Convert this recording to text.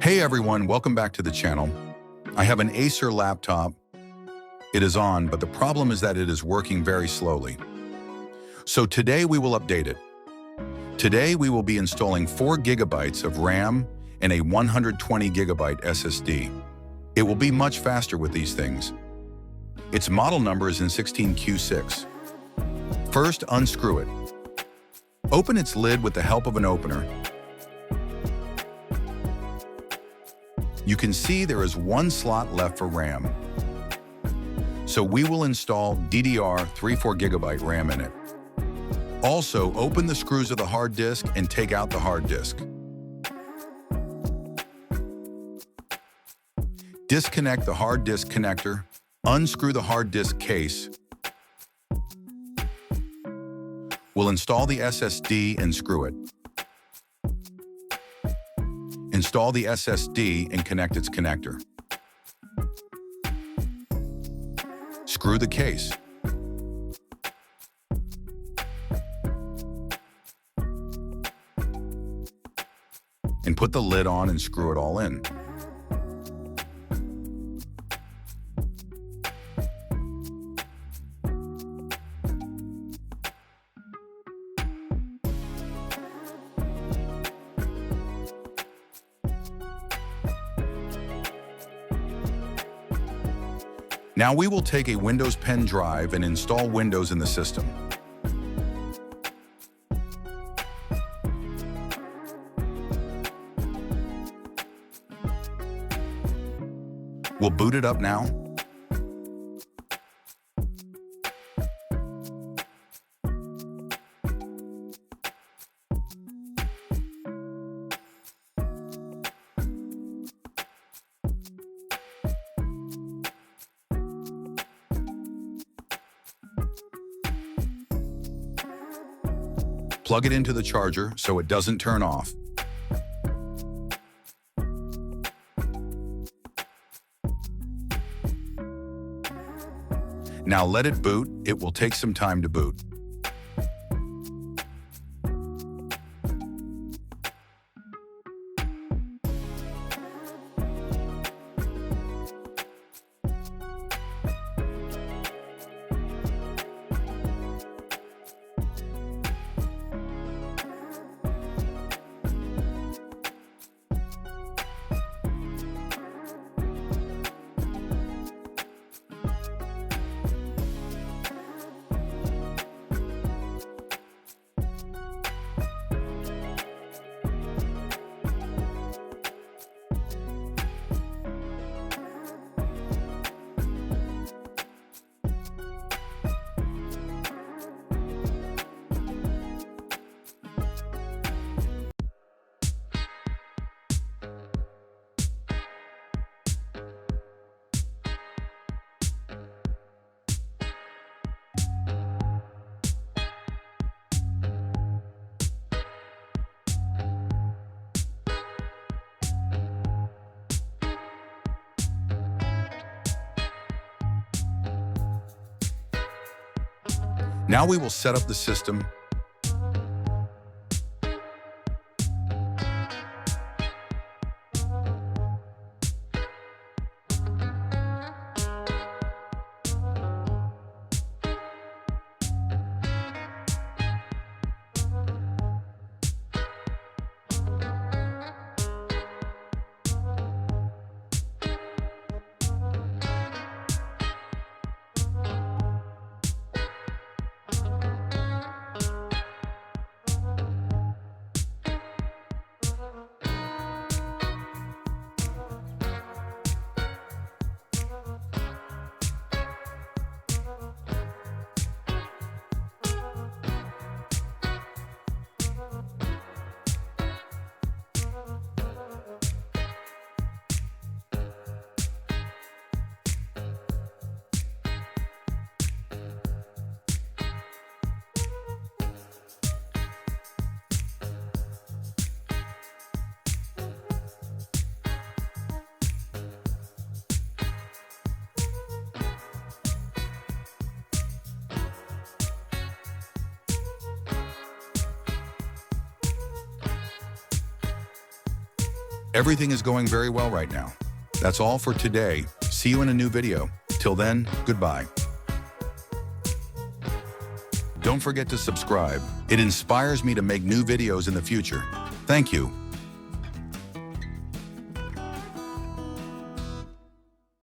Hey everyone, welcome back to the channel. I have an Acer laptop. It is on, but the problem is that it is working very slowly. So today we will update it. Today we will be installing 4 GB of RAM and a 120 GB SSD. It will be much faster with these things. Its model number is in 16Q6. First, unscrew it. Open its lid with the help of an opener. You can see there is one slot left for RAM. So we will install DDR3 4GB RAM in it. Also, open the screws of the hard disk and take out the hard disk. Disconnect the hard disk connector. Unscrew the hard disk case. We'll install the SSD and screw it. Install the SSD and connect its connector. Screw the case. And put the lid on and screw it all in. Now we will take a Windows pen drive and install Windows in the system. We'll boot it up now. Plug it into the charger so it doesn't turn off. Now let it boot. It will take some time to boot. Now we will set up the system. Everything is going very well right now. That's all for today. See you in a new video. Till then, goodbye. Don't forget to subscribe. It inspires me to make new videos in the future. Thank you.